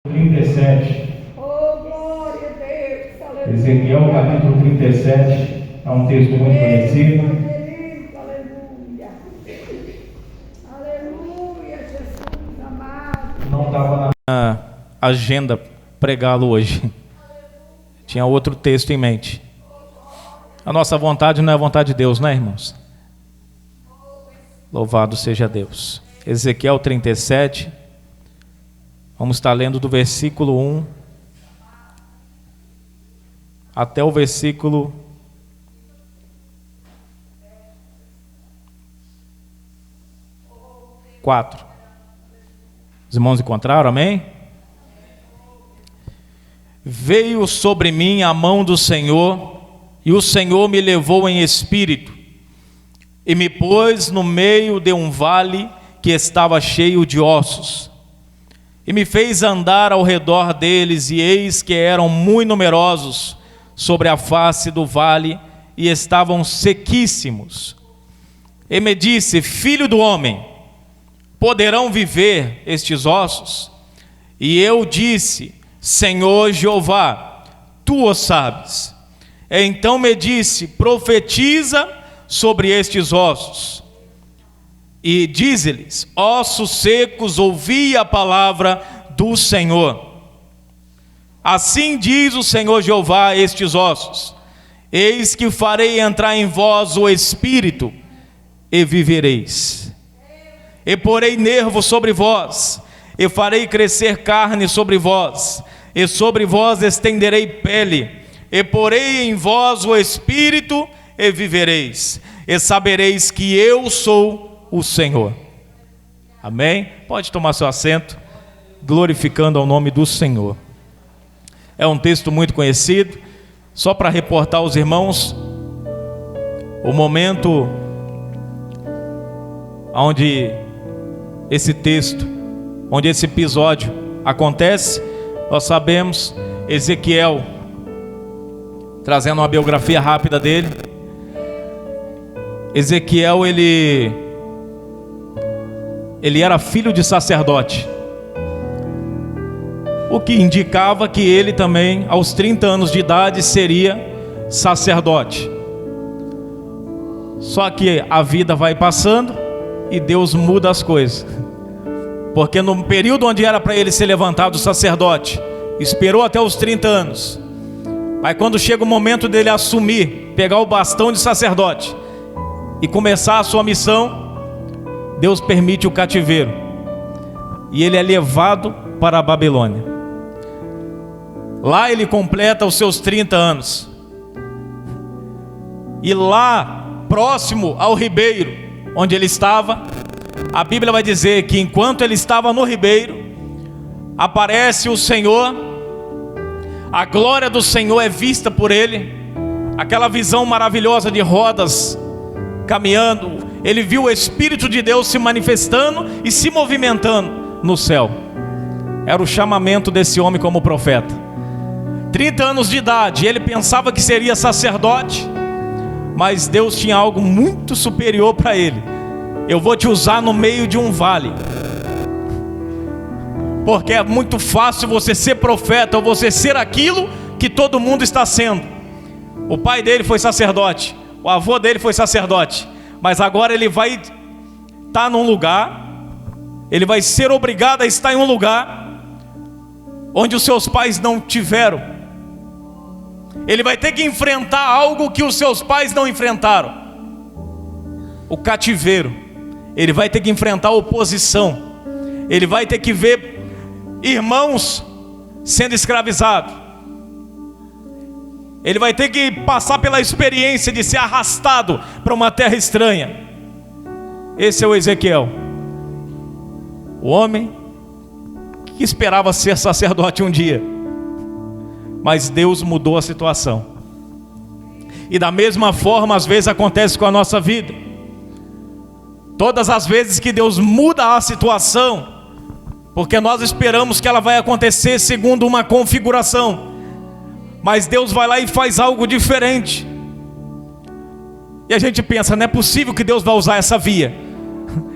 37. Oh, glória a Deus. Aleluia. Ezequiel capítulo 37 é um texto muito conhecido. Aleluia. Aleluia, Jesus amado. Não estava na agenda pregá-lo hoje. Tinha outro texto em mente. A nossa vontade não é a vontade de Deus, né, irmãos? Louvado seja Deus. Ezequiel 37. Vamos estar lendo do versículo 1 até o versículo 4. Os irmãos encontraram, amém? Veio sobre mim a mão do Senhor, e o Senhor me levou em espírito, e me pôs no meio de um vale que estava cheio de ossos. E me fez andar ao redor deles, e eis que eram muito numerosos sobre a face do vale, e estavam sequíssimos. E me disse: filho do homem, poderão viver estes ossos? E eu disse: Senhor Jeová, tu o sabes. Então me disse: profetiza sobre estes ossos, e dize-lhes: ossos secos, ouvi a palavra do Senhor. Assim diz o Senhor Jeová a estes ossos: eis que farei entrar em vós o espírito, e vivereis. E porei nervo sobre vós, e farei crescer carne sobre vós, e sobre vós estenderei pele, e porei em vós o espírito, e vivereis, e sabereis que eu sou o Senhor. Amém? Pode tomar seu assento, glorificando ao nome do Senhor. É um texto muito conhecido. Só para reportar aos irmãos o momento onde esse texto, onde esse episódio acontece. Nós sabemos, Ezequiel, trazendo uma biografia rápida dele. Ezequiel, ele era filho de sacerdote, o que indicava que ele também, aos 30 anos de idade, seria sacerdote. Só que a vida vai passando e Deus muda as coisas, porque no período onde era para ele ser levantado sacerdote, esperou até os 30 anos. Aí quando chega o momento dele assumir, pegar o bastão de sacerdote e começar a sua missão, Deus permite o cativeiro, e ele é levado para a Babilônia. Lá ele completa os seus 30 anos. E lá, próximo ao ribeiro onde ele estava, a Bíblia vai dizer que enquanto ele estava no ribeiro, aparece o Senhor, a glória do Senhor é vista por ele, aquela visão maravilhosa de rodas caminhando. Ele viu o Espírito de Deus se manifestando e se movimentando no céu. Era o chamamento desse homem como profeta. 30 anos de idade, ele pensava que seria sacerdote, mas Deus tinha algo muito superior para ele. Eu vou te usar no meio de um vale, porque é muito fácil você ser profeta, ou você ser aquilo que todo mundo está sendo. O pai dele foi sacerdote, o avô dele foi sacerdote, mas agora ele vai estar num lugar, ele vai ser obrigado a estar em um lugar onde os seus pais não tiveram. Ele vai ter que enfrentar algo que os seus pais não enfrentaram: o cativeiro. Ele vai ter que enfrentar a oposição. Ele vai ter que ver irmãos sendo escravizados. Ele vai ter que passar pela experiência de ser arrastado para uma terra estranha. Esse é o Ezequiel, o homem que esperava ser sacerdote um dia, mas Deus mudou a situação. E da mesma forma, às vezes acontece com a nossa vida. Todas as vezes que Deus muda a situação, porque nós esperamos que ela vai acontecer segundo uma configuração, mas Deus vai lá e faz algo diferente. E a gente pensa: não é possível que Deus vai usar essa via.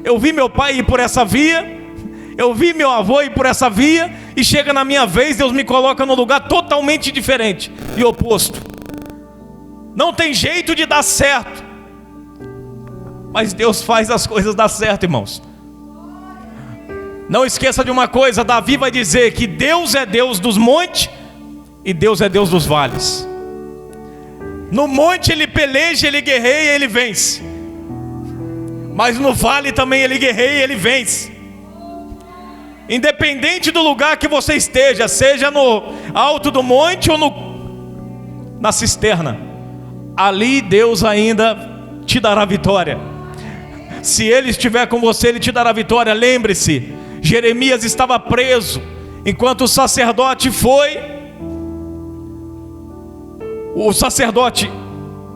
Eu vi meu pai ir por essa via, eu vi meu avô ir por essa via, e chega na minha vez, Deus me coloca num lugar totalmente diferente e oposto. Não tem jeito de dar certo, mas Deus faz as coisas dar certo, irmãos. Não esqueça de uma coisa, Davi vai dizer que Deus é Deus dos montes e Deus é Deus dos vales. No monte ele peleja, ele guerreia, ele vence. Mas no vale também ele guerreia, ele vence. Independente do lugar que você esteja, seja no alto do monte ou na cisterna, ali Deus ainda te dará vitória. Se Ele estiver com você, Ele te dará vitória. Lembre-se, Jeremias estava preso, enquanto o sacerdote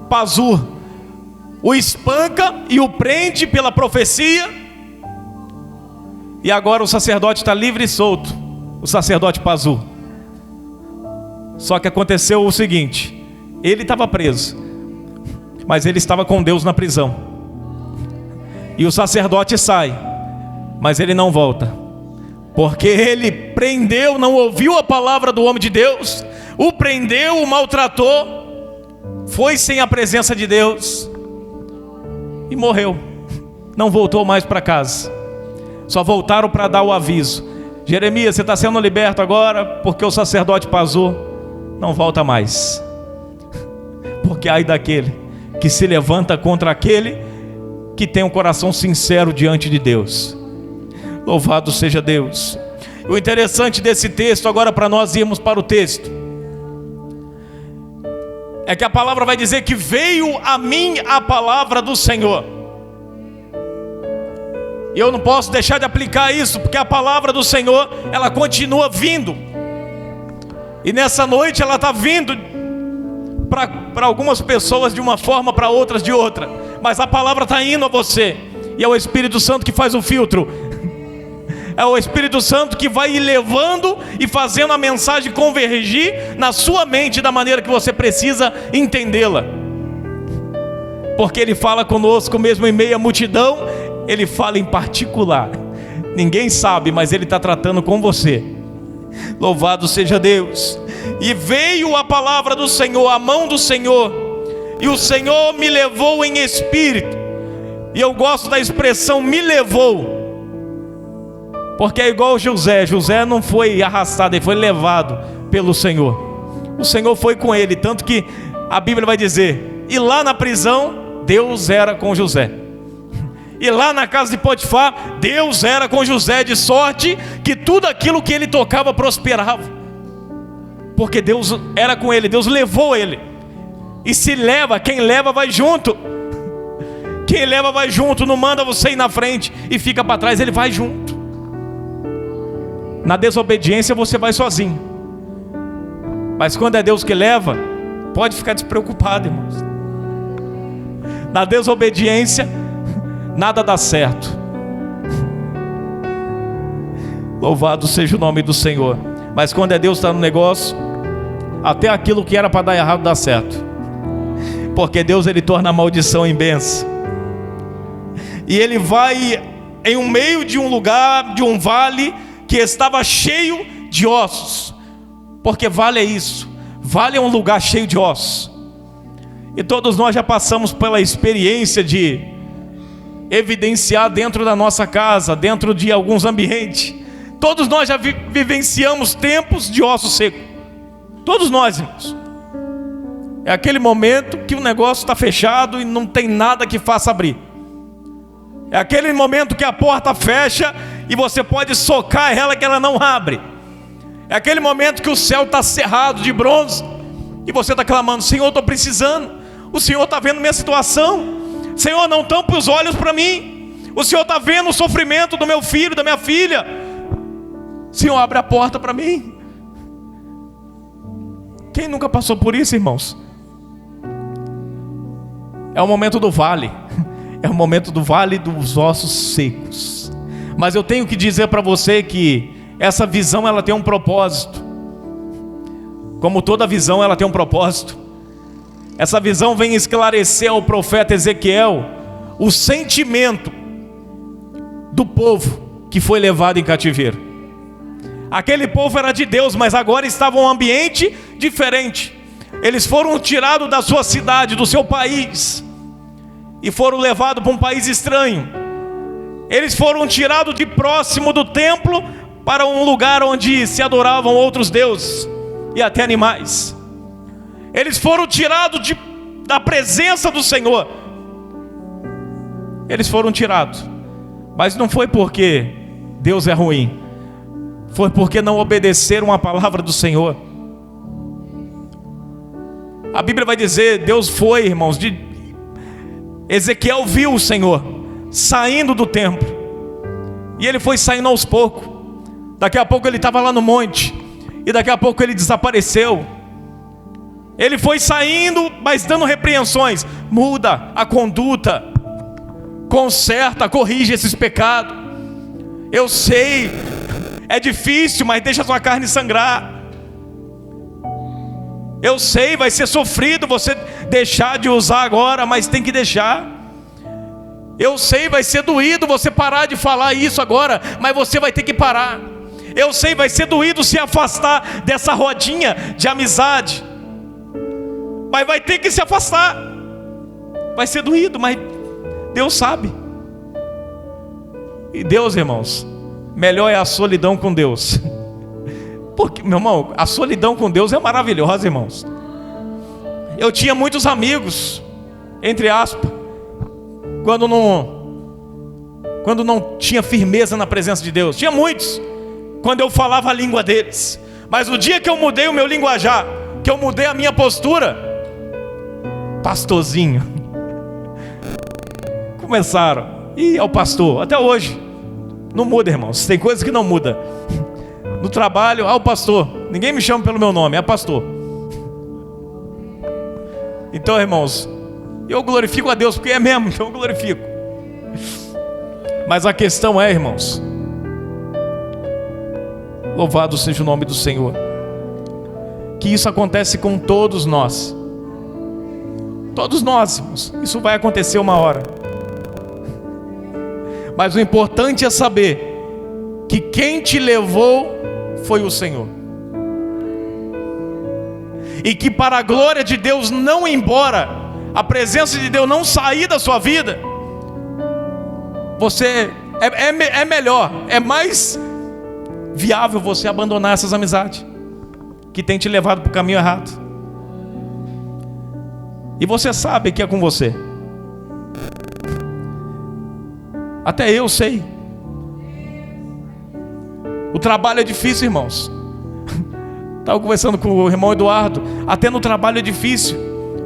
Pazur o espanca e o prende pela profecia. E agora o sacerdote está livre e solto, o sacerdote Pazur. Só que aconteceu o seguinte: ele estava preso, mas ele estava com Deus na prisão. E o sacerdote sai, mas ele não volta, porque ele prendeu, não ouviu a palavra do homem de Deus, o prendeu, o maltratou, foi sem a presença de Deus e morreu. Não voltou mais para casa. Só voltaram para dar o aviso: Jeremias, você está sendo liberto agora, porque o sacerdote Pazur não volta mais. Porque ai daquele que se levanta contra aquele que tem um coração sincero diante de Deus. Louvado seja Deus. O interessante desse texto, agora para nós irmos para o texto, é que a palavra vai dizer que veio a mim a palavra do Senhor. E eu não posso deixar de aplicar isso, porque a palavra do Senhor, ela continua vindo. E nessa noite ela está vindo para algumas pessoas de uma forma, para outras de outra. Mas a palavra está indo a você. E é o Espírito Santo que faz o filtro. É o Espírito Santo que vai ir levando e fazendo a mensagem convergir na sua mente da maneira que você precisa entendê-la. Porque Ele fala conosco mesmo em meio à multidão. Ele fala em particular. Ninguém sabe, mas Ele está tratando com você. Louvado seja Deus. E veio a palavra do Senhor, a mão do Senhor, e o Senhor me levou em espírito. E eu gosto da expressão me levou, porque é igual José. José não foi arrastado, ele foi levado pelo Senhor. O Senhor foi com ele, tanto que a Bíblia vai dizer: e lá na prisão Deus era com José. E lá na casa de Potifar Deus era com José, de sorte que tudo aquilo que ele tocava prosperava, porque Deus era com ele. Deus levou ele. E se leva, quem leva vai junto. Quem leva vai junto, não manda você ir na frente e fica para trás, ele vai junto. Na desobediência você vai sozinho, mas quando é Deus que leva, pode ficar despreocupado, irmãos. Na desobediência nada dá certo. Louvado seja o nome do Senhor. Mas quando é Deus que está no negócio, até aquilo que era para dar errado dá certo, porque Deus, Ele torna a maldição em bênção. E Ele vai em um meio de um lugar, de um vale que estava cheio de ossos, porque vale é isso, vale é um lugar cheio de ossos. E todos nós já passamos pela experiência de evidenciar dentro da nossa casa, dentro de alguns ambientes. Todos nós já vivenciamos tempos de osso seco. Todos nós, irmãos. É aquele momento que o negócio está fechado e não tem nada que faça abrir. É aquele momento que a porta fecha e você pode socar ela que ela não abre. É aquele momento que o céu está cerrado de bronze e você está clamando: Senhor, eu estou precisando. O Senhor está vendo minha situação. Senhor, não tampa os olhos para mim. O Senhor está vendo o sofrimento do meu filho, da minha filha. Senhor, abre a porta para mim. Quem nunca passou por isso, irmãos? É o momento do vale. É o momento do vale dos ossos secos. Mas eu tenho que dizer para você que essa visão, ela tem um propósito. Como toda visão, ela tem um propósito. Essa visão vem esclarecer ao profeta Ezequiel o sentimento do povo que foi levado em cativeiro. Aquele povo era de Deus, mas agora estava em um ambiente diferente. Eles foram tirados da sua cidade, do seu país, e foram levados para um país estranho. Eles foram tirados de próximo do templo para um lugar onde se adoravam outros deuses e até animais. Eles foram tirados da presença do Senhor. Eles foram tirados, mas não foi porque Deus é ruim, foi porque não obedeceram a palavra do Senhor. A Bíblia vai dizer, Deus foi, irmãos, Ezequiel viu o Senhor saindo do templo, e ele foi saindo aos poucos. Daqui a pouco ele estava lá no monte, e daqui a pouco ele desapareceu. Ele foi saindo, mas dando repreensões. Muda a conduta, conserta, corrige esses pecados. Eu sei, é difícil, mas deixa a sua carne sangrar. Eu sei, vai ser sofrido você deixar de usar agora, mas tem que deixar. Eu sei, vai ser doído você parar de falar isso agora, mas você vai ter que parar. Eu sei, vai ser doído se afastar dessa rodinha de amizade, mas vai ter que se afastar. Vai ser doído, mas Deus sabe. E Deus, irmãos, melhor é a solidão com Deus. Porque, meu irmão, a solidão com Deus é maravilhosa, irmãos. Eu tinha muitos amigos, entre aspas, quando não tinha firmeza na presença de Deus. Tinha muitos, quando eu falava a língua deles. Mas o dia que eu mudei o meu linguajar, que eu mudei a minha postura, pastorzinho, começaram, e é o pastor, até hoje, não muda, irmãos, tem coisas que não muda. No trabalho, o pastor, ninguém me chama pelo meu nome, é pastor. Então, irmãos, eu glorifico a Deus, porque é mesmo, então eu glorifico. Mas a questão é, irmãos, louvado seja o nome do Senhor, que isso acontece com todos nós. Todos nós, irmãos, isso vai acontecer uma hora. Mas o importante é saber que quem te levou foi o Senhor. E que para a glória de Deus não ir embora, a presença de Deus não sair da sua vida, você é melhor, é mais viável você abandonar essas amizades que tem te levado para o caminho errado. E você sabe que é com você. Até eu sei. O trabalho é difícil, irmãos. Estava conversando com o irmão Eduardo. Até no trabalho é difícil,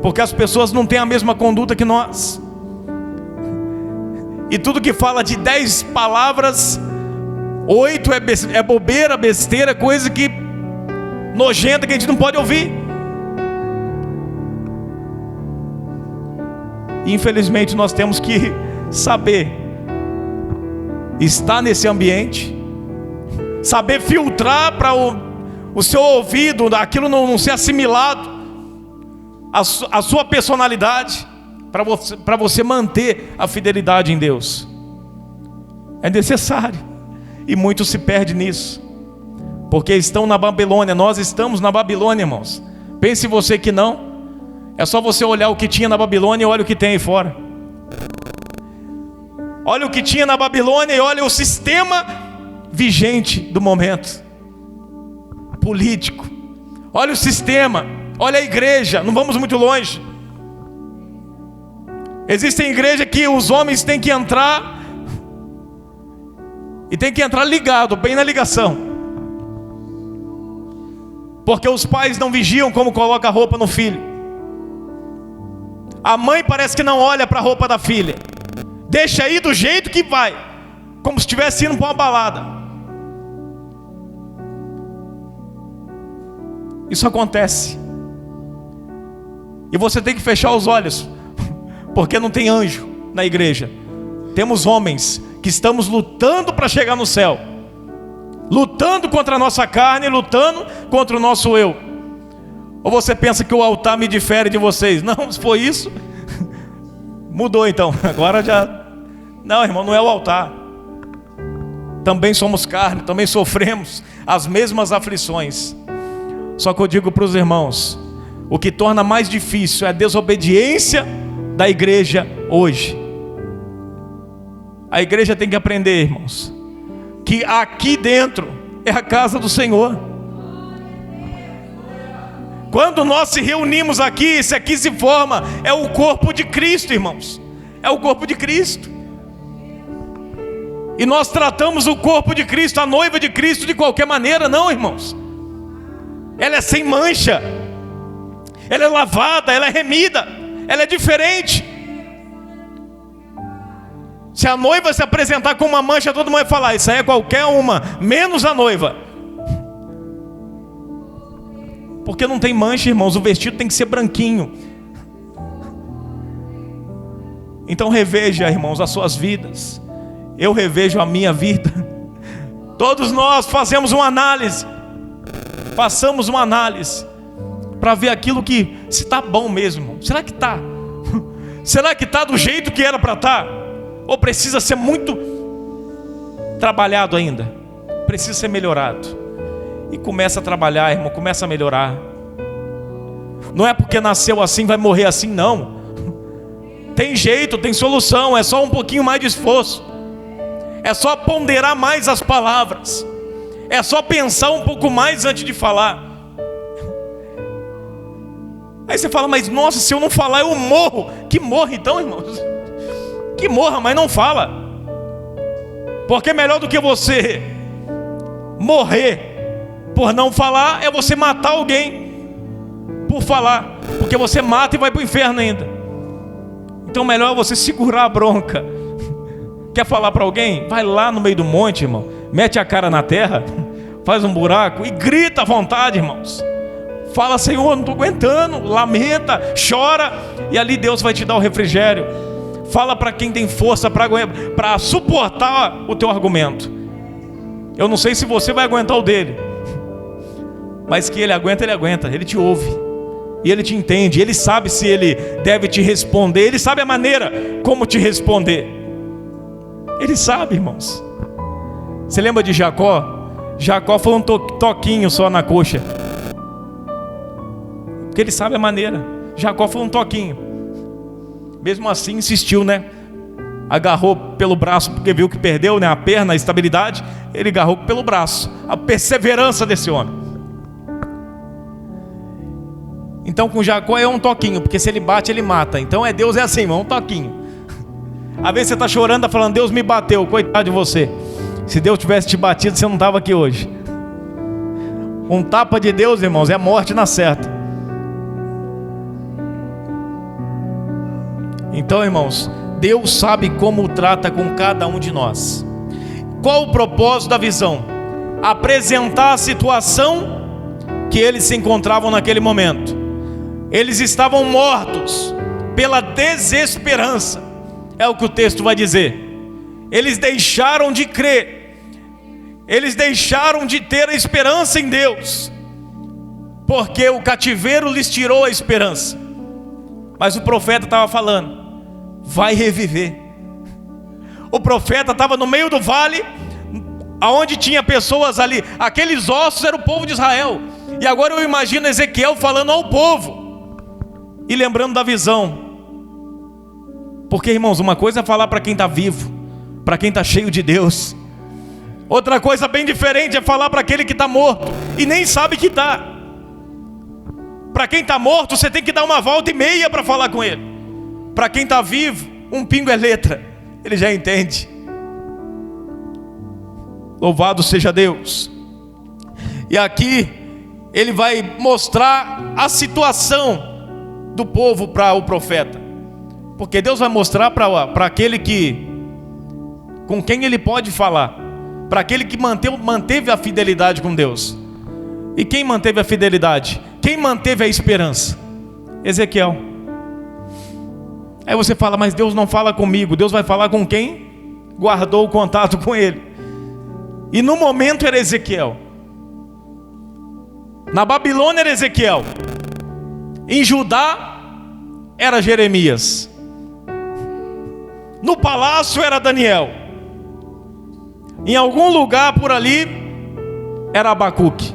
porque as pessoas não têm a mesma conduta que nós. E tudo que fala de 10 palavras, 8 é bobeira, besteira, coisa que nojenta, que a gente não pode ouvir. E infelizmente nós temos que saber estar nesse ambiente, saber filtrar para o seu ouvido, aquilo não ser assimilado, a sua personalidade, para você manter a fidelidade em Deus. É necessário, e muitos se perdem nisso, porque estão na Babilônia. Nós estamos na Babilônia, irmãos. Pense você que não. É só você olhar o que tinha na Babilônia e olha o que tem aí fora. Olha o que tinha na Babilônia e olha o sistema vigente do momento político. Olha o sistema, olha a igreja, não vamos muito longe. Existem igrejas que os homens têm que entrar, e tem que entrar ligado, bem na ligação, porque os pais não vigiam como coloca a roupa no filho. A mãe parece que não olha para a roupa da filha, deixa aí do jeito que vai, como se estivesse indo para uma balada. Isso acontece, e você tem que fechar os olhos, porque não tem anjo na igreja. Temos homens que estamos lutando para chegar no céu, lutando contra a nossa carne, lutando contra o nosso eu. Ou você pensa que o altar me difere de vocês? Não, se for isso, mudou então. Agora já... Não, irmão, não é o altar. também somos carne, também sofremos as mesmas aflições. Só que eu digo para os irmãos, o que torna mais difícil é a desobediência da igreja hoje. A igreja tem que aprender, irmãos, que aqui dentro é a casa do Senhor. Quando nós se reunimos aqui, esse aqui se forma, é o corpo de Cristo, irmãos. É o corpo de Cristo. E nós tratamos o corpo de Cristo, a noiva de Cristo, de qualquer maneira, não, irmãos. Ela é sem mancha, ela é lavada, ela é remida, ela é diferente. Se a noiva se apresentar com uma mancha, todo mundo vai falar, isso aí é qualquer uma, menos a noiva. Porque não tem mancha, irmãos, o vestido tem que ser branquinho. Então reveja, irmãos, as suas vidas. Eu revejo a minha vida. Todos nós fazemos uma análise. Façamos uma análise para ver aquilo que, se está bom mesmo, irmão. Será que está? Será que está do jeito que era para estar? Ou precisa ser muito trabalhado ainda? Precisa ser melhorado. E começa a trabalhar, irmão, começa a melhorar. Não é porque nasceu assim, vai morrer assim, não. Tem jeito, tem solução, é só um pouquinho mais de esforço. É só ponderar mais as palavras. É só pensar um pouco mais antes de falar. Aí você fala, mas nossa, se eu não falar eu morro. Que morra então, irmãos. Que morra, mas não fala. Porque melhor do que você morrer por não falar, é você matar alguém por falar. Porque você mata e vai para o inferno ainda. Então melhor é você segurar a bronca. Quer falar para alguém? Vai lá no meio do monte, irmão. Mete a cara na terra, faz um buraco e grita à vontade, irmãos. Fala, Senhor, não estou aguentando. Lamenta, chora. E ali Deus vai te dar o refrigério. Fala para quem tem força para suportar o teu argumento. Eu não sei se você vai aguentar o dele, mas que ele aguenta, ele te ouve. E ele te entende, ele sabe se ele deve te responder. Ele sabe a maneira como te responder. Ele sabe, irmãos. Você lembra de Jacó? Jacó foi um toquinho só na coxa. Porque ele sabe a maneira. Jacó foi um toquinho. Mesmo assim insistiu, né? Agarrou pelo braço, porque viu que perdeu, né? A perna, a estabilidade. Ele agarrou pelo braço. A perseverança desse homem. Então com Jacó é um toquinho, porque se ele bate, ele mata. Então Deus é assim, irmão, um toquinho. Às vezes você está chorando, está falando, Deus me bateu, coitado de você. Se Deus tivesse te batido, você não estava aqui hoje. Um tapa de Deus, irmãos, é morte na certa. Então, irmãos, Deus sabe como trata com cada um de nós. Qual o propósito da visão? Apresentar a situação que eles se encontravam naquele momento. Eles estavam mortos pela desesperança. É o que o texto vai dizer. Eles deixaram de crer. Eles deixaram de ter a esperança em Deus, porque o cativeiro lhes tirou a esperança. Mas o profeta estava falando, vai reviver. O profeta estava no meio do vale, aonde tinha pessoas ali. Aqueles ossos eram o povo de Israel. E agora eu imagino Ezequiel falando ao povo e lembrando da visão. Porque, irmãos, uma coisa é falar para quem está vivo, para quem está cheio de Deus. Outra coisa bem diferente é falar para aquele que está morto e nem sabe que está. Para quem está morto, você tem que dar uma volta e meia para falar com ele. Para quem está vivo, um pingo é letra, ele já entende. Louvado seja Deus. E aqui ele vai mostrar a situação do povo para o profeta. Porque Deus vai mostrar para aquele com quem ele pode falar. Para aquele que manteve a fidelidade com Deus. E quem manteve a fidelidade? Quem manteve a esperança? Ezequiel. Aí você fala, mas Deus não fala comigo. Deus vai falar com quem guardou o contato com ele. E no momento era Ezequiel. Na Babilônia era Ezequiel. Em Judá era Jeremias. No palácio era Daniel. Em algum lugar por ali era Abacuque,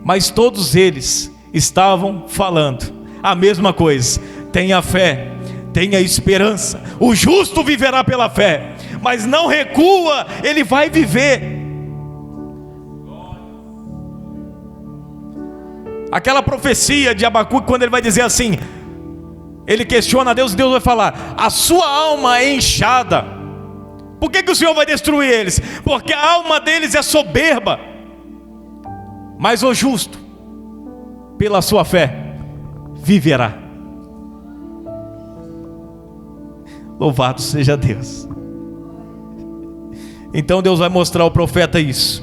mas todos eles estavam falando a mesma coisa: tenha fé, tenha esperança, o justo viverá pela fé, mas não recua, ele vai viver. Aquela profecia de Abacuque, quando ele vai dizer assim, ele questiona a Deus, e Deus vai falar: a sua alma é inchada. Por que o Senhor vai destruir eles? Porque a alma deles é soberba. Mas o justo, pela sua fé, viverá. Louvado seja Deus. Então Deus vai mostrar ao profeta isso.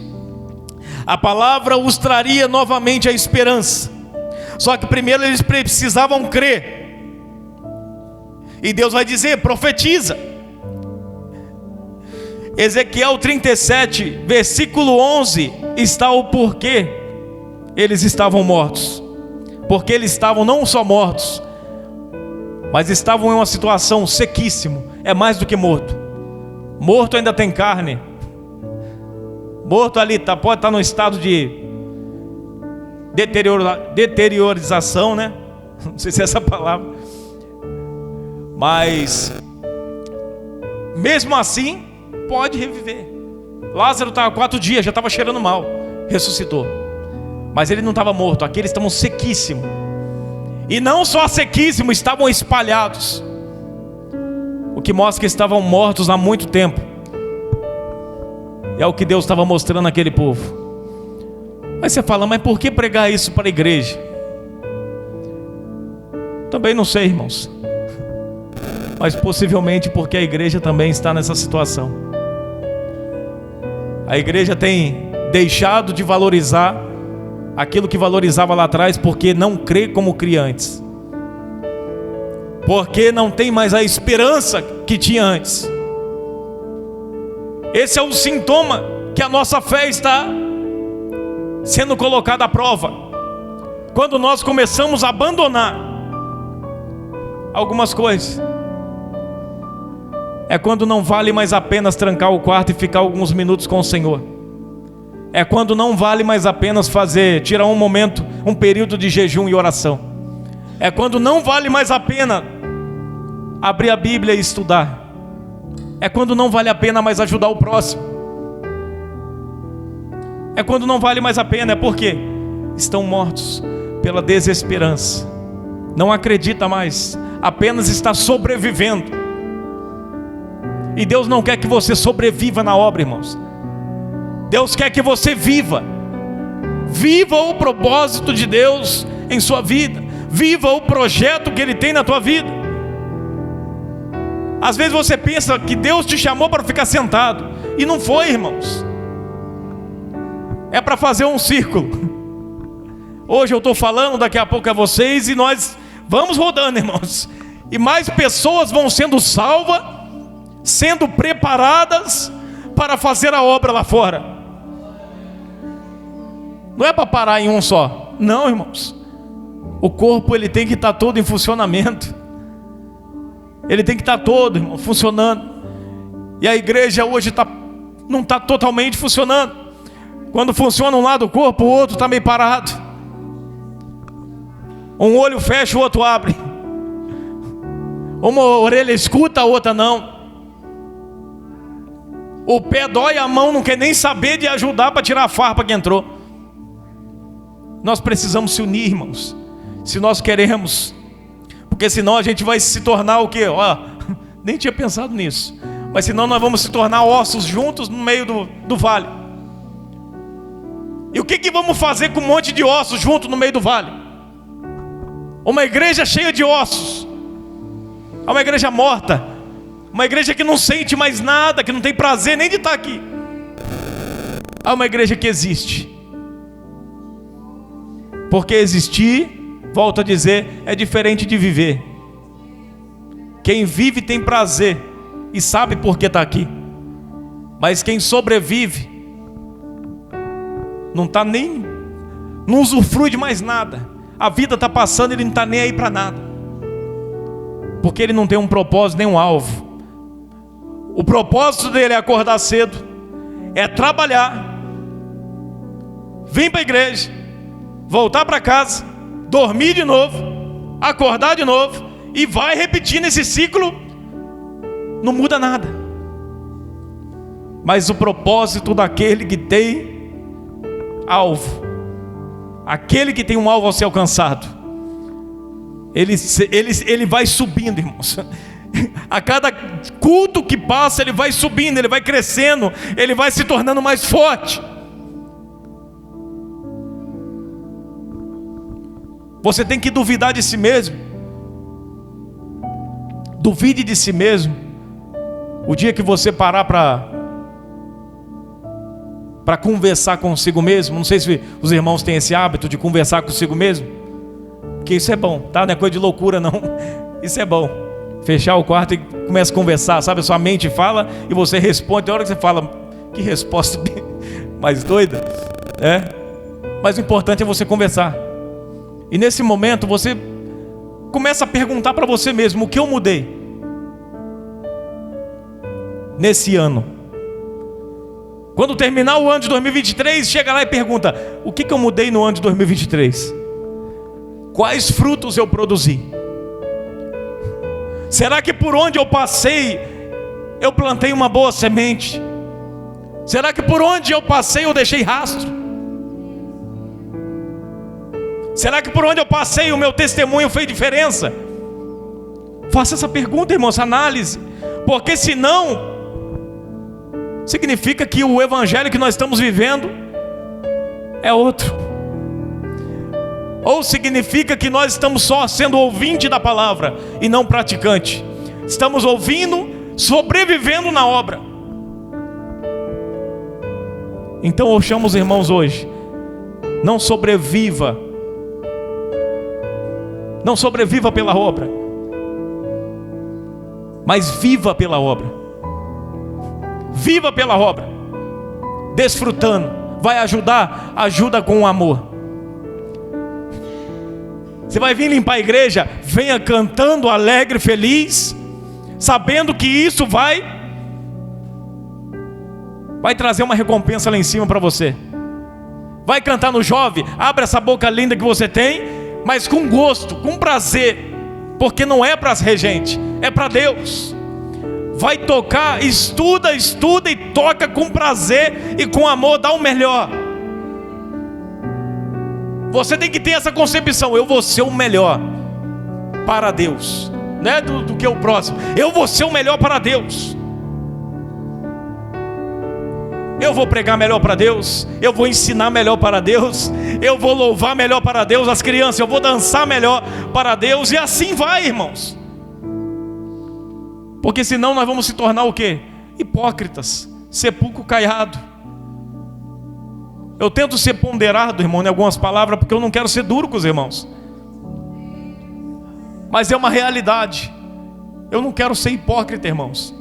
A palavra os traria novamente a esperança. Só que primeiro eles precisavam crer. E Deus vai dizer: profetiza. Ezequiel 37, versículo 11, está o porquê eles estavam mortos. Porque eles estavam não só mortos, mas estavam em uma situação sequíssimo. É mais do que morto. Morto ainda tem carne. Morto ali pode estar no estado de deteriorização, né? Não sei se é essa palavra. Mas mesmo assim pode reviver. Lázaro estava 4 dias, já estava cheirando mal, ressuscitou. Mas ele não estava morto, aqueles estavam sequíssimos. E não só sequíssimos, estavam espalhados. O que mostra que estavam mortos há muito tempo. É o que Deus estava mostrando àquele povo. Aí você fala: mas por que pregar isso para a igreja? Também não sei, irmãos. Mas possivelmente porque a igreja também está nessa situação. A igreja tem deixado de valorizar aquilo que valorizava lá atrás, porque não crê como cria antes. Porque não tem mais a esperança que tinha antes. Esse é o sintoma que a nossa fé está sendo colocada à prova. Quando nós começamos a abandonar algumas coisas. É quando não vale mais a pena trancar o quarto e ficar alguns minutos com o Senhor. É quando não vale mais a pena tirar um momento, um período de jejum e oração. É quando não vale mais a pena abrir a Bíblia e estudar. É quando não vale a pena mais ajudar o próximo. É quando não vale mais a pena. É porque estão mortos pela desesperança. Não acredita mais, apenas está sobrevivendo. E Deus não quer que você sobreviva na obra, irmãos. Deus quer que você viva. Viva o propósito de Deus em sua vida. Viva o projeto que Ele tem na tua vida. Às vezes você pensa que Deus te chamou para ficar sentado. E não foi, irmãos. É para fazer um círculo. Hoje eu estou falando, daqui a pouco é vocês. E nós vamos rodando, irmãos. E mais pessoas vão sendo salvas, sendo preparadas para fazer a obra lá fora. Não é para parar em um só. Não, irmãos. O corpo ele tem que estar todo em funcionamento. Ele tem que estar todo, irmão, funcionando. E a igreja hoje não está totalmente funcionando. Quando funciona um lado do corpo, o outro está meio parado. Um olho fecha, o outro abre. Uma orelha escuta, a outra não. O pé dói, a mão não quer nem saber de ajudar para tirar a farpa que entrou. Nós precisamos se unir, irmãos. Se nós queremos. Porque senão a gente vai se tornar o quê? Nem tinha pensado nisso. Mas senão nós vamos se tornar ossos juntos no meio do vale. E o que vamos fazer com um monte de ossos juntos no meio do vale? Uma igreja cheia de ossos. É uma igreja morta. Uma igreja que não sente mais nada, que não tem prazer nem de estar aqui. É uma igreja que existe. Porque existir, volto a dizer, é diferente de viver. Quem vive tem prazer e sabe por que está aqui. Mas quem sobrevive não usufrui de mais nada. A vida está passando e ele não está nem aí para nada. Porque ele não tem um propósito nem um alvo. O propósito dele é acordar cedo, é trabalhar, vir para a igreja, voltar para casa, dormir de novo, acordar de novo, e vai repetindo esse ciclo, não muda nada. Mas o propósito daquele que tem alvo, aquele que tem um alvo a ser alcançado, ele vai subindo, irmãos. A cada culto que passa, ele vai subindo, ele vai crescendo, ele vai se tornando mais forte. Você tem que duvidar de si mesmo. Duvide de si mesmo. O dia que você parar para conversar consigo mesmo, não sei se os irmãos têm esse hábito de conversar consigo mesmo, porque isso é bom, tá? Não é coisa de loucura não. Isso é bom. Fechar o quarto e começa a conversar, sabe? A sua mente fala e você responde. Tem hora que você fala, que resposta mais doida, mas o importante é você conversar. E nesse momento você começa a perguntar para você mesmo: o que eu mudei nesse ano? Quando terminar o ano de 2023, chega lá e pergunta: o que eu mudei no ano de 2023? Quais frutos eu produzi? Será que por onde eu passei eu plantei uma boa semente? Será que por onde eu passei eu deixei rastro? Será que por onde eu passei o meu testemunho fez diferença? Faça essa pergunta, irmãos, análise. Porque senão, significa que o evangelho que nós estamos vivendo é outro. Ou significa que nós estamos só sendo ouvinte da palavra e não praticante. Estamos ouvindo, sobrevivendo na obra. Então eu chamo os irmãos hoje: não sobreviva pela obra, mas viva pela obra. Viva pela obra, desfrutando. Vai ajudar? Ajuda com amor. Você vai vir limpar a igreja? Venha cantando alegre, feliz, sabendo que isso vai trazer uma recompensa lá em cima para você. Vai cantar no jovem? Abra essa boca linda que você tem, mas com gosto, com prazer, porque não é para as regentes, é para Deus. Vai tocar, estuda e toca com prazer e com amor, dá o melhor. Você tem que ter essa concepção: eu vou ser o melhor para Deus, não é do que o próximo. Eu vou ser o melhor para Deus. Eu vou pregar melhor para Deus, eu vou ensinar melhor para Deus, eu vou louvar melhor para Deus as crianças, eu vou dançar melhor para Deus, e assim vai, irmãos. Porque senão nós vamos se tornar o quê? Hipócritas, sepulcro caiado. Eu tento ser ponderado, irmão, em algumas palavras, porque eu não quero ser duro com os irmãos, mas é uma realidade. Eu não quero ser hipócrita, irmãos.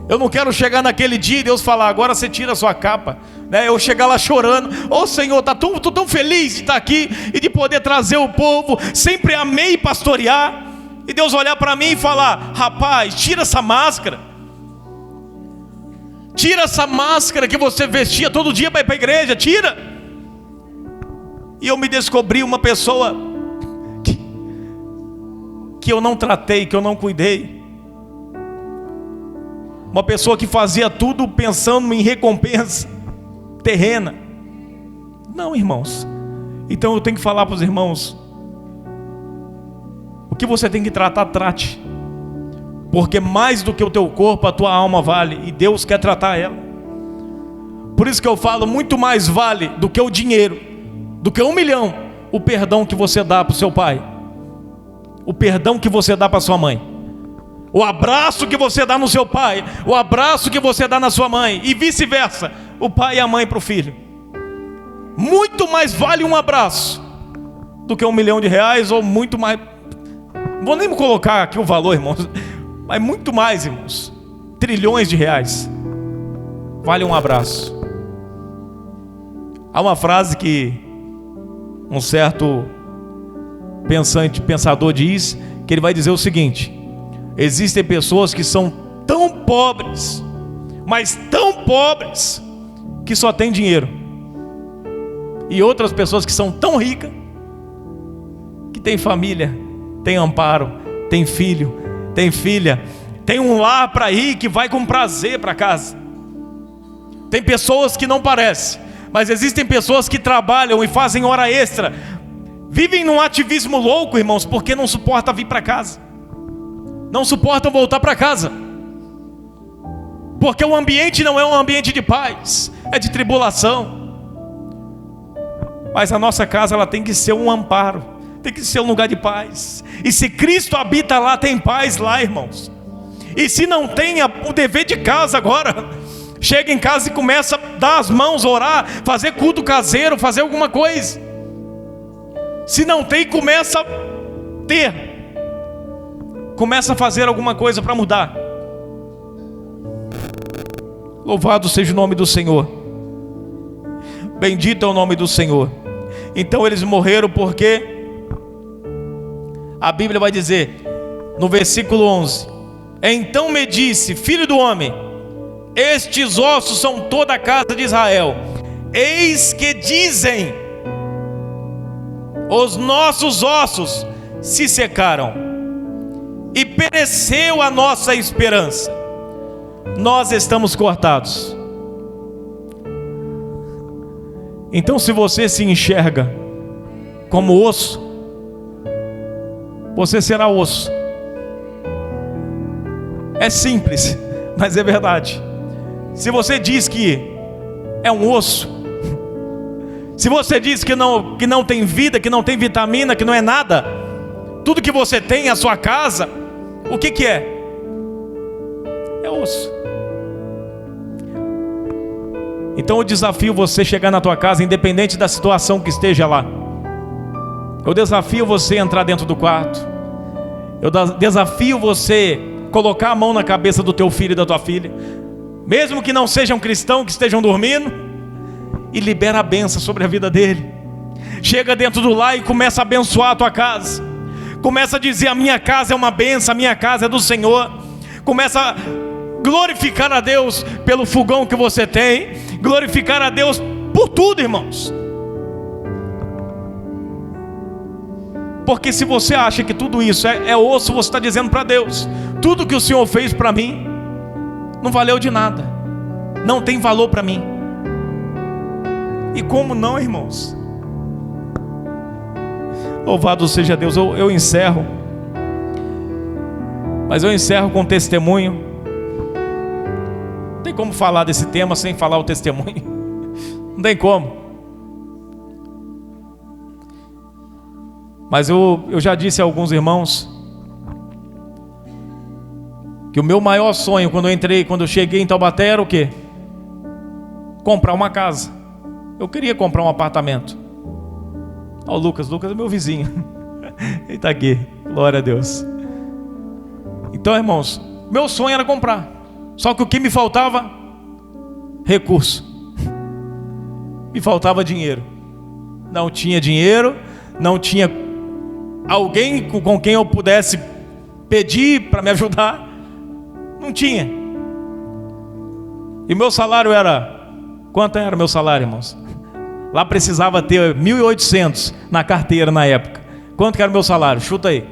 Eu não quero chegar naquele dia e Deus falar: agora você tira a sua capa, eu chegar lá chorando: ô Senhor, estou tão feliz de estar aqui e de poder trazer o povo, sempre amei pastorear. E Deus olhar para mim e falar: rapaz, tira essa máscara. Tira essa máscara que você vestia todo dia para ir para a igreja, tira. E eu me descobri uma pessoa que eu não tratei, que eu não cuidei. Uma pessoa que fazia tudo pensando em recompensa terrena. Não, irmãos. Então eu tenho que falar para os irmãos: o que você tem que tratar, trate. Porque mais do que o teu corpo, a tua alma vale, e Deus quer tratar ela. Por isso que eu falo: muito mais vale do que o dinheiro, do que 1 milhão, o perdão que você dá para o seu pai, o perdão que você dá para sua mãe, o abraço que você dá no seu pai, o abraço que você dá na sua mãe, e vice-versa, o pai e a mãe para o filho. Muito mais vale um abraço do que 1 milhão de reais, ou muito mais. Não vou nem colocar aqui o valor, irmãos, mas muito mais, irmãos. Trilhões de reais vale um abraço. Há uma frase que um certo pensador diz, que ele vai dizer o seguinte: existem pessoas que são tão pobres, mas tão pobres, que só têm dinheiro, e outras pessoas que são tão ricas que têm família, têm amparo, têm filho, têm filha, tem um lar para ir que vai com prazer para casa. Tem pessoas que não parecem, mas existem pessoas que trabalham e fazem hora extra, vivem num ativismo louco, irmãos, porque não suporta vir para casa, não suportam voltar para casa, porque o ambiente não é um ambiente de paz, é de tribulação. Mas a nossa casa, ela tem que ser um amparo, tem que ser um lugar de paz. E se Cristo habita lá, tem paz lá, irmãos. E se não tem o dever de casa agora, chega em casa e começa a dar as mãos, orar, fazer culto caseiro, fazer alguma coisa. Se não tem, começa a ter, começa a fazer alguma coisa para mudar. Louvado seja o nome do Senhor, bendito é o nome do Senhor. Então eles morreram porque a Bíblia vai dizer no versículo 11: então me disse, filho do homem, estes ossos são toda a casa de Israel. Eis que dizem, os nossos ossos se secaram e pereceu a nossa esperança, nós estamos cortados. Então, se você se enxerga como osso, você será osso. É simples, mas é verdade. Se você diz que é um osso, se você diz que não tem vida, que não tem vitamina, que não é nada, tudo que você tem, a sua casa, o que é? É osso. Então eu desafio você a chegar na tua casa, independente da situação que esteja lá. Eu desafio você a entrar dentro do quarto. Eu desafio você a colocar a mão na cabeça do teu filho e da tua filha, mesmo que não sejam cristãos, que estejam dormindo, e libera a bênção sobre a vida dele. Chega dentro do lar e começa a abençoar a tua casa. Começa a dizer, a minha casa é uma bênção, a minha casa é do Senhor. Começa a glorificar a Deus pelo fogão que você tem, glorificar a Deus por tudo, irmãos. Porque se você acha que tudo isso é osso, você está dizendo para Deus, tudo que o Senhor fez para mim não valeu de nada, não tem valor para mim. E como não, irmãos? Louvado seja Deus. Eu encerro, mas eu encerro com um testemunho. Não tem como falar desse tema sem falar o testemunho. Não tem como. Mas eu já disse a alguns irmãos que o meu maior sonho quando eu cheguei em Taubaté era o quê? Comprar uma casa. Eu queria comprar um apartamento. Ó, o Lucas é meu vizinho. Ele está aqui, glória a Deus. Então, irmãos, meu sonho era comprar. Só que o que me faltava? Recurso. Me faltava dinheiro. Não tinha dinheiro, não tinha alguém com quem eu pudesse pedir para me ajudar. Não tinha. E meu salário era... Quanto era meu salário, irmãos? Lá precisava ter 1.800 na carteira na época. Quanto que era o meu salário? Chuta aí.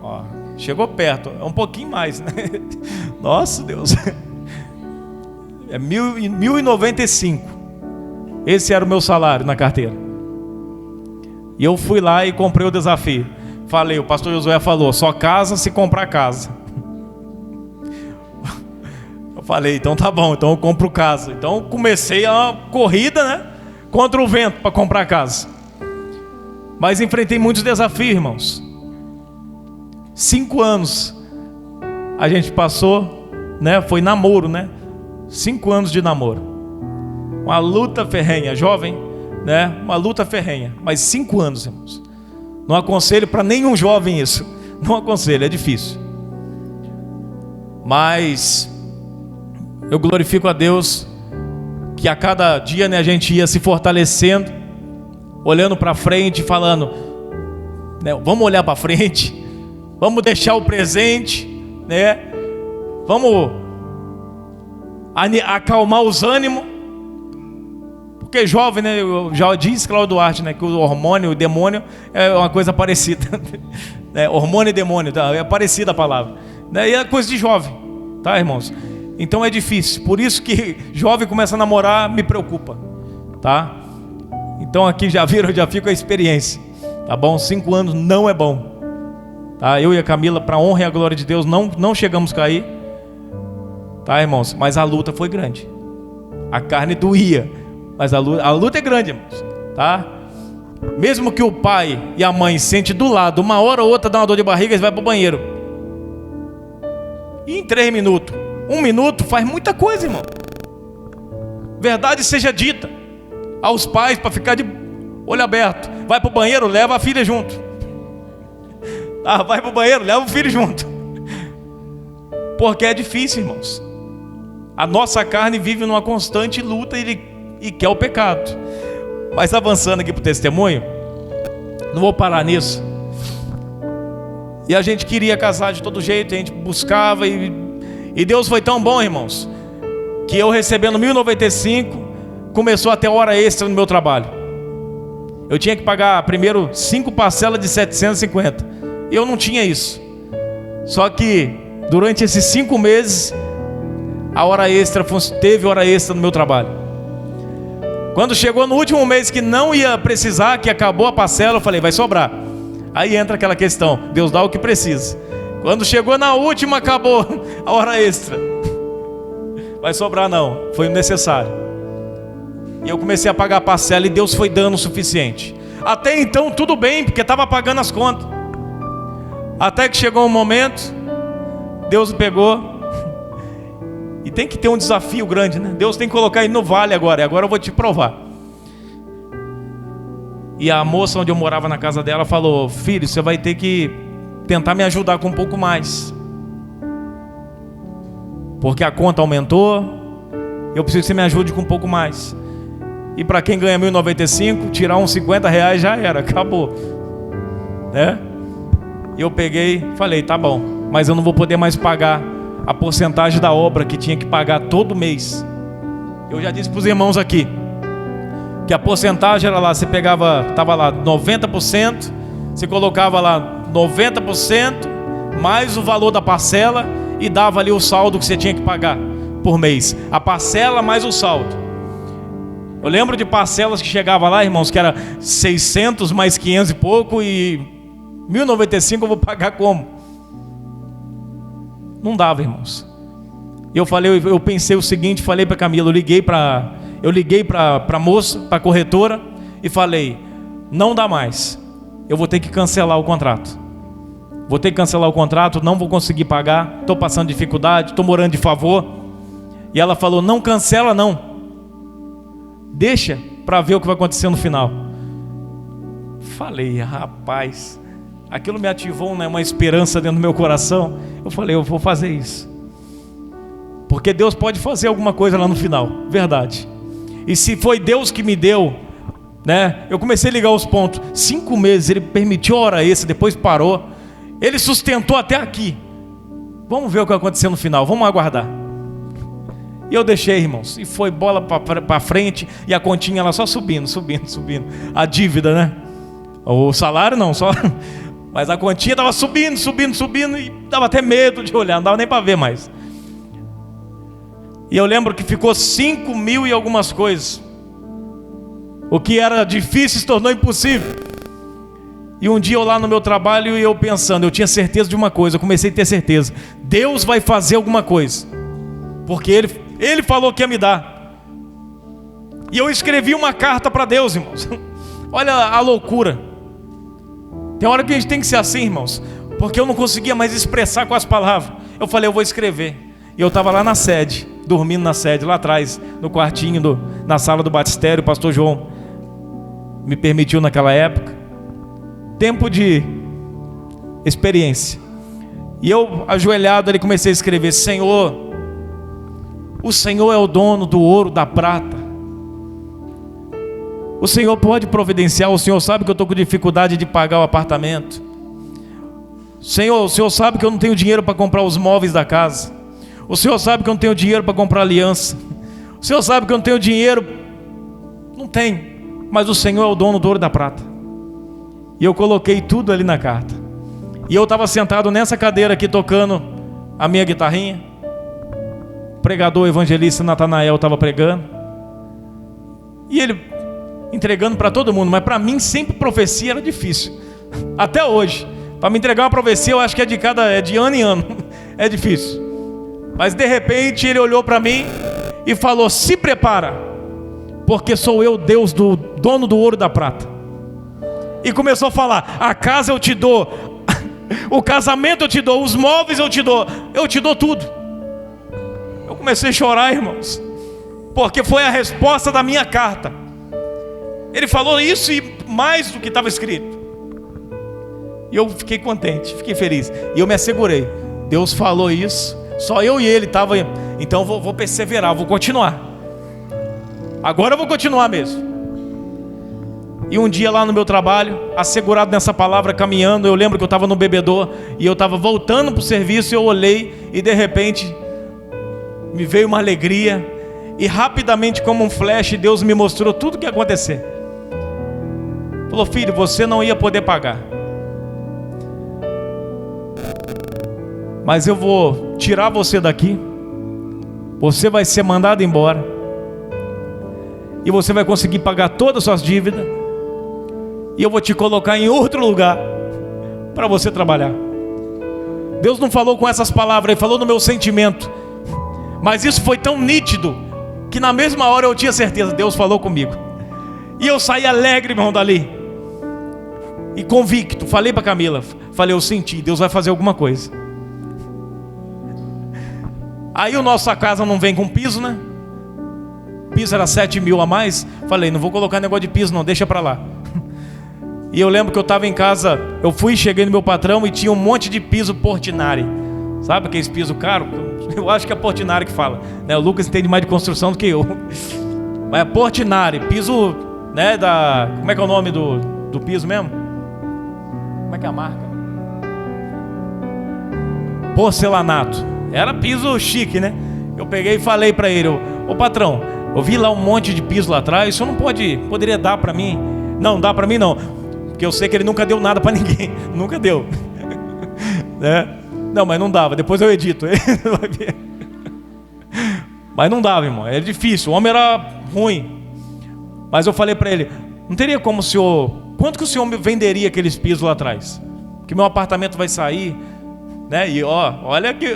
Ó, chegou perto. É um pouquinho mais, né? Nossa, Deus. É 1.095. Esse era o meu salário na carteira. E eu fui lá e comprei o desafio. Falei, o pastor Josué falou, só casa se comprar casa. Eu falei, então tá bom, então eu compro casa. Então comecei a corrida, né, contra o vento para comprar casa. Mas enfrentei muitos desafios, irmãos. 5 anos a gente passou, né, foi namoro, né? 5 anos de namoro. Uma luta ferrenha, jovem, né? Uma luta ferrenha, mas 5 anos, irmãos. Não aconselho para nenhum jovem isso. Não aconselho, é difícil. Mas eu glorifico a Deus que a cada dia, né, a gente ia se fortalecendo, olhando para frente, falando, né, vamos olhar para frente, vamos deixar o presente, né? Vamos acalmar os ânimos. Porque jovem, né? Já disse Cláudio Duarte, né? Que o hormônio, o demônio é uma coisa parecida. Hormônio e demônio, tá? É parecida a palavra. E é coisa de jovem, tá, irmãos? Então é difícil. Por isso que jovem começa a namorar, me preocupa, tá? Então aqui já viram, já fica a experiência, tá bom? 5 anos não é bom, tá? Eu e a Camila, para a honra e a glória de Deus, não chegamos a cair, tá, irmãos? Mas a luta foi grande. A carne doía, mas a luta é grande, irmãos, tá? Mesmo que o pai e a mãe sente do lado, uma hora ou outra dá uma dor de barriga, eles vão para o banheiro. E em 3 minutos, 1 minuto faz muita coisa, irmão. Verdade seja dita aos pais para ficar de olho aberto. Vai para o banheiro, leva a filha junto. Vai para o banheiro, leva o filho junto. Porque é difícil, irmãos. A nossa carne vive numa constante luta e quer o pecado. Mas avançando aqui para o testemunho, não vou parar nisso. E a gente queria casar de todo jeito, a gente buscava e Deus foi tão bom, irmãos, que eu recebendo 1.095, começou a ter hora extra no meu trabalho. Eu tinha que pagar primeiro 5 parcelas de 750. E eu não tinha isso. Só que durante esses 5 meses, a hora extra, teve hora extra no meu trabalho. Quando chegou no último mês que não ia precisar, que acabou a parcela, eu falei, vai sobrar. Aí entra aquela questão, Deus dá o que precisa. Quando chegou na última, acabou a hora extra. Vai sobrar não, foi o necessário. E eu comecei a pagar a parcela e Deus foi dando o suficiente. Até então tudo bem, porque estava pagando as contas. Até que chegou um momento, Deus pegou. E tem que ter um desafio grande, né? Deus tem que colocar ele no vale agora. E agora eu vou te provar. E a moça onde eu morava na casa dela falou, filho, você vai ter que tentar me ajudar com um pouco mais. Porque a conta aumentou. Eu preciso que você me ajude com um pouco mais. E para quem ganha 1.095, tirar uns 50 reais já era, acabou, né? E eu peguei, falei, tá bom, mas eu não vou poder mais pagar a porcentagem da obra que tinha que pagar todo mês. Eu já disse para os irmãos aqui que a porcentagem era lá, você pegava, estava lá 90%, você colocava lá 90% mais o valor da parcela e dava ali o saldo que você tinha que pagar por mês. A parcela mais o saldo. Eu lembro de parcelas que chegava lá, irmãos, que era 600 mais 500 e pouco, e 1.095 eu vou pagar como? Não dava, irmãos. Eu pensei o seguinte, falei para Camila, eu liguei para a moça, para a corretora, e falei, não dá mais, eu vou ter que cancelar o contrato. Vou ter que cancelar o contrato, não vou conseguir pagar, estou passando dificuldade, estou morando de favor. E ela falou, não cancela não, deixa para ver o que vai acontecer no final. Falei, rapaz, aquilo me ativou, né, uma esperança dentro do meu coração. Eu falei, eu vou fazer isso, porque Deus pode fazer alguma coisa lá no final, verdade. E se foi Deus que me deu, né, eu comecei a ligar os pontos. 5 meses, Ele permitiu a hora extra, depois parou. Ele sustentou até aqui. Vamos ver o que vai acontecer no final, vamos aguardar. E eu deixei, irmãos, e foi bola para frente, e a continha lá só subindo. A dívida, né? O salário não, só... Mas a quantia estava subindo, e dava até medo de olhar, não dava nem para ver mais. E eu lembro que ficou 5.000 e algumas coisas. O que era difícil se tornou impossível. E um dia eu lá no meu trabalho, e eu pensando, eu tinha certeza de uma coisa, eu comecei a ter certeza, Deus vai fazer alguma coisa, porque Ele falou que ia me dar. E eu escrevi uma carta para Deus, irmãos. Olha a loucura. Tem hora que a gente tem que ser assim, irmãos, porque eu não conseguia mais expressar com as palavras. Eu falei, eu vou escrever. E eu estava lá na sede, dormindo na sede, lá atrás, no quartinho, na sala do batistério. O pastor João me permitiu naquela época. Tempo de experiência. E eu, ajoelhado ali, comecei a escrever, Senhor, o Senhor é o dono do ouro, da prata. O Senhor pode providenciar. O Senhor sabe que eu estou com dificuldade de pagar o apartamento. Senhor, o Senhor sabe que eu não tenho dinheiro para comprar os móveis da casa. O Senhor sabe que eu não tenho dinheiro para comprar aliança. O Senhor sabe que eu não tenho dinheiro. Não tem. Mas o Senhor é o dono do ouro e da prata. E eu coloquei tudo ali na carta. E eu estava sentado nessa cadeira aqui tocando a minha guitarrinha. O pregador evangelista Natanael estava pregando. E ele entregando para todo mundo. Mas para mim sempre profecia era difícil. Até hoje. Para me entregar uma profecia eu acho que é de ano em ano. É difícil. Mas de repente ele olhou para mim e falou: se prepara, porque sou eu Deus, do dono do ouro e da prata. E começou a falar: a casa eu te dou, o casamento eu te dou, os móveis eu te dou tudo. Eu comecei a chorar, irmãos, porque foi a resposta da minha carta. Ele falou isso e mais do que estava escrito. E eu fiquei contente, fiquei feliz. E eu me assegurei: Deus falou isso, só eu e ele estava. Então vou perseverar, vou continuar. Agora eu vou continuar mesmo. E um dia lá no meu trabalho, assegurado nessa palavra, caminhando, eu lembro que eu estava no bebedouro e eu estava voltando para o serviço. Eu olhei e de repente me veio uma alegria. E rapidamente, como um flash, Deus me mostrou tudo o que ia acontecer. Falou: filho, você não ia poder pagar, mas eu vou tirar você daqui. Você vai ser mandado embora. E você vai conseguir pagar todas as suas dívidas. E eu vou te colocar em outro lugar para você trabalhar. Deus não falou com essas palavras, Ele falou no meu sentimento. Mas isso foi tão nítido que na mesma hora eu tinha certeza: Deus falou comigo. E eu saí alegre, irmão, dali. E convicto, falei para Camila, falei: eu senti, Deus vai fazer alguma coisa. Aí a nossa casa não vem com piso, né? Piso era 7 mil a mais. Falei: não vou colocar negócio de piso não, deixa pra lá. E eu lembro que eu estava em casa, eu cheguei no meu patrão e tinha um monte de piso Portinari. Sabe aqueles piso caro? Eu acho que é Portinari que fala, né? O Lucas entende mais de construção do que eu. Mas é Portinari, piso, né, como é que é o nome do piso mesmo? Como é que é a marca? Porcelanato. Era piso chique, né? Eu peguei e falei para ele: ô patrão, eu vi lá um monte de piso lá atrás, o senhor não poderia dar para mim? Não dá para mim não, porque eu sei que ele nunca deu nada para ninguém. Nunca deu. Né? Não, mas não dava, depois eu edito. Mas não dava, irmão, era difícil, o homem era ruim. Mas eu falei para ele: não teria como o senhor, quanto que o senhor me venderia aqueles pisos lá atrás? Que meu apartamento vai sair, né? E olha que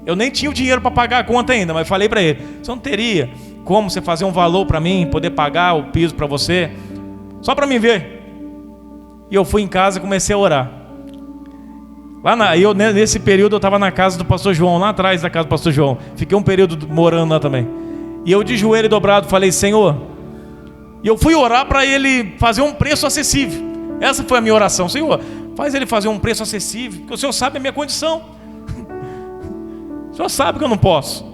eu nem tinha o dinheiro para pagar a conta ainda, mas falei para ele: você não teria como você fazer um valor para mim, poder pagar o piso para você, só para mim ver? E eu fui em casa e comecei a orar. Nesse período eu estava na casa do pastor João, lá atrás da casa do pastor João. Fiquei um período morando lá também. E eu de joelho dobrado falei: Senhor. E eu fui orar para ele fazer um preço acessível. Essa foi a minha oração: Senhor, faz ele fazer um preço acessível, porque o Senhor sabe a minha condição. O Senhor sabe que eu não posso.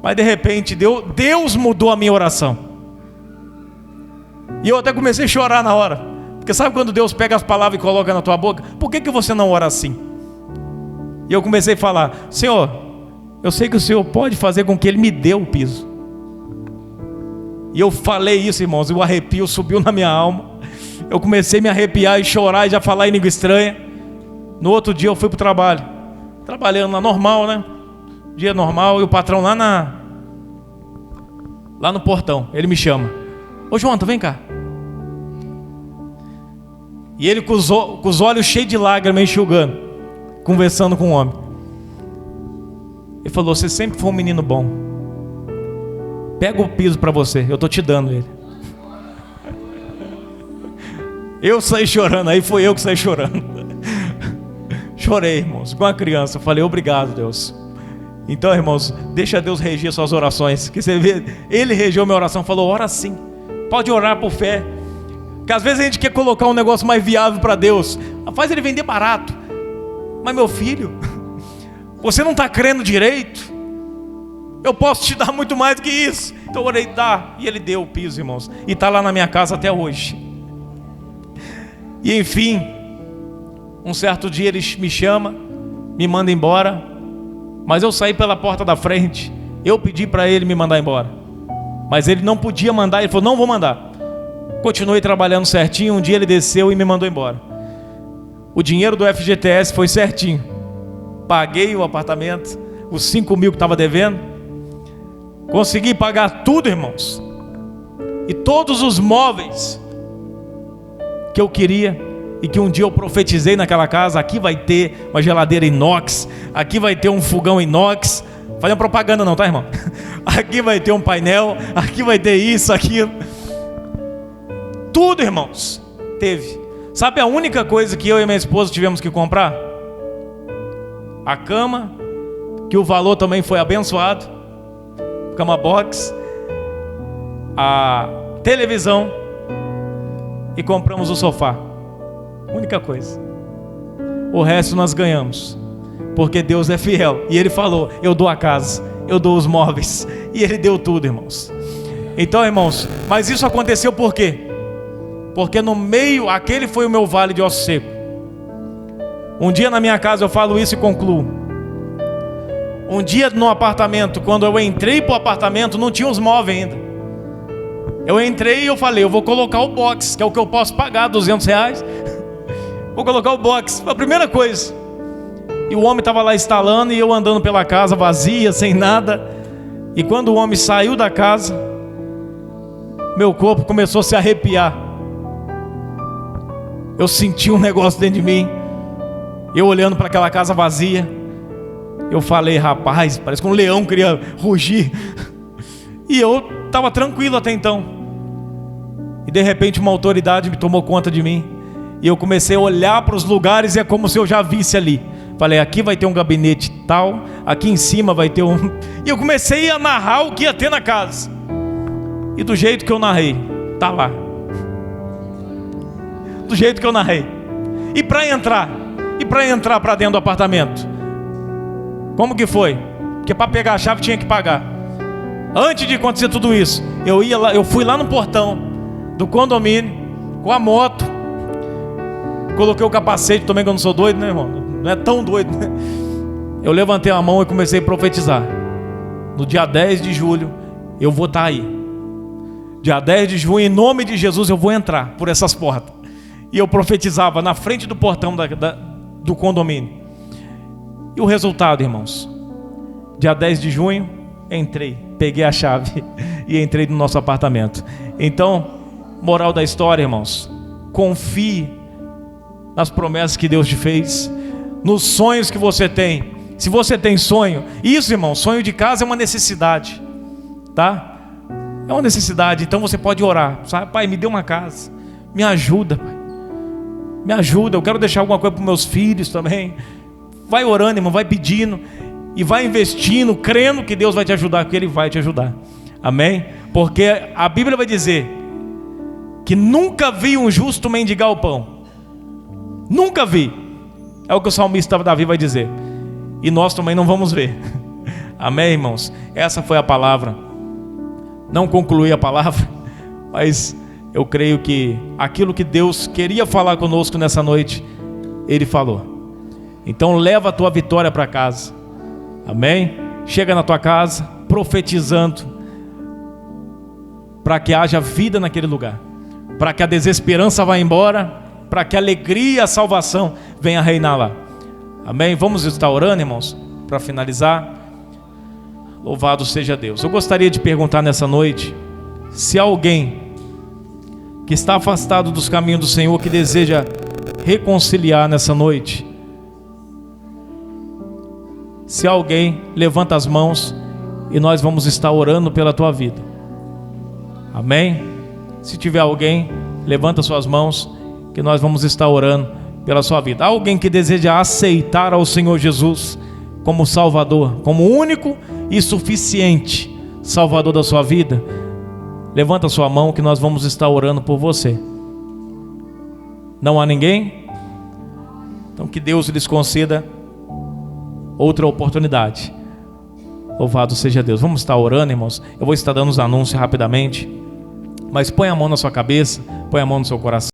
Mas de repente Deus mudou a minha oração. E eu até comecei a chorar na hora. Porque sabe quando Deus pega as palavras e coloca na tua boca? Por que você não ora assim? E eu comecei a falar: Senhor, eu sei que o Senhor pode fazer com que Ele me dê o piso. E eu falei isso, irmãos, e o arrepio subiu na minha alma. Eu comecei a me arrepiar e chorar e já falar em língua estranha. No outro dia eu fui para o trabalho, trabalhando lá normal, né? Dia normal, e o patrão lá no portão, ele me chama: ô João, vem cá. E ele com os olhos cheios de lágrimas, enxugando, conversando com o homem. Ele falou: você sempre foi um menino bom, pega o piso para você, eu estou te dando ele. Eu saí chorando, aí foi eu que saí chorando. Chorei, irmãos, com a criança. Eu falei: obrigado, Deus. Então, irmãos, deixa Deus reger suas orações. Que você vê, Ele regeu minha oração, falou: ora sim, pode orar por fé. Porque às vezes a gente quer colocar um negócio mais viável para Deus, faz Ele vender barato. Mas meu filho, você não está crendo direito. Eu posso te dar muito mais do que isso. Então eu orei: dá. E Ele deu o piso, irmãos, e está lá na minha casa até hoje. E enfim, um certo dia Ele me chama, me manda embora. Mas eu saí pela porta da frente. Eu pedi para ele me mandar embora, mas ele não podia mandar. Ele falou: não vou mandar. Continuei trabalhando certinho. Um dia ele desceu e me mandou embora. O dinheiro do FGTS foi certinho. Paguei o apartamento, os 5 mil que estava devendo. Consegui pagar tudo, irmãos. E todos os móveis que eu queria e que um dia eu profetizei naquela casa: aqui vai ter uma geladeira inox, aqui vai ter um fogão inox. Fazendo propaganda não, tá, irmão? Aqui vai ter um painel, aqui vai ter isso, aquilo. Tudo, irmãos, teve. Sabe a única coisa que eu e minha esposa tivemos que comprar? A cama, que o valor também foi abençoado. Cama box. A televisão. E compramos o sofá. Única coisa. O resto nós ganhamos, porque Deus é fiel. E Ele falou: eu dou a casa, eu dou os móveis. E Ele deu tudo, irmãos. Então, irmãos, mas isso aconteceu por quê? Porque no meio, aquele foi o meu vale de osso seco. Um dia na minha casa, eu falo isso e concluo. Um dia no apartamento, quando eu entrei para o apartamento, não tinha os móveis ainda. Eu entrei e eu falei: eu vou colocar o box, que é o que eu posso pagar, R$200. Vou colocar o box, a primeira coisa. E o homem estava lá instalando e eu andando pela casa vazia, sem nada. E quando o homem saiu da casa, meu corpo começou a se arrepiar. Eu senti um negócio dentro de mim. Eu olhando para aquela casa vazia, eu falei: rapaz, parece que um leão queria rugir. E eu estava tranquilo até então. E de repente uma autoridade me tomou conta de mim. E eu comecei a olhar para os lugares e é como se eu já visse ali. Falei: aqui vai ter um gabinete tal, aqui em cima vai ter um... E eu comecei a narrar o que ia ter na casa. E do jeito que eu narrei, tá lá. Do jeito que eu narrei. E para entrar para dentro do apartamento, como que foi? Porque para pegar a chave tinha que pagar. Antes de acontecer tudo isso, eu fui lá no portão do condomínio com a moto. Coloquei o capacete também, que eu não sou doido, né, irmão? Não é tão doido, né? Eu levantei a mão e comecei a profetizar. No dia 10 de julho, eu vou estar aí. Dia 10 de junho, em nome de Jesus, eu vou entrar por essas portas. E eu profetizava na frente do portão do condomínio. E o resultado, irmãos? Dia 10 de junho, entrei, peguei a chave e entrei no nosso apartamento. Então, moral da história, irmãos: confie nas promessas que Deus te fez, nos sonhos que você tem. Se você tem sonho, isso, irmão, sonho de casa é uma necessidade, tá? É uma necessidade. Então você pode orar, sabe? Pai, me dê uma casa, me ajuda, Pai, me ajuda. Eu quero deixar alguma coisa para os meus filhos também. Vai orando, irmão, vai pedindo e vai investindo, crendo que Deus vai te ajudar, que Ele vai te ajudar. Amém? Porque a Bíblia vai dizer que nunca vi um justo mendigar o pão. Nunca vi. É o que o salmista Davi vai dizer. E nós também não vamos ver. Amém, irmãos? Essa foi a palavra. Não concluí a palavra, mas eu creio que aquilo que Deus queria falar conosco nessa noite, Ele falou. Então leva a tua vitória para casa. Amém? Chega na tua casa profetizando, para que haja vida naquele lugar, para que a desesperança vá embora, para que a alegria e a salvação venha reinar lá. Amém? Vamos estar orando, irmãos, para finalizar. Louvado seja Deus. Eu gostaria de perguntar nessa noite, se alguém que está afastado dos caminhos do Senhor, que deseja reconciliar nessa noite, se alguém, levanta as mãos e nós vamos estar orando pela tua vida. Amém? Se tiver alguém, levanta suas mãos, que nós vamos estar orando pela sua vida. Alguém que deseja aceitar ao Senhor Jesus como Salvador, como único e suficiente Salvador da sua vida, levanta sua mão que nós vamos estar orando por você. Não há ninguém? Então que Deus lhes conceda outra oportunidade. Louvado seja Deus. Vamos estar orando, irmãos. Eu vou estar dando os anúncios rapidamente, mas põe a mão na sua cabeça, põe a mão no seu coração.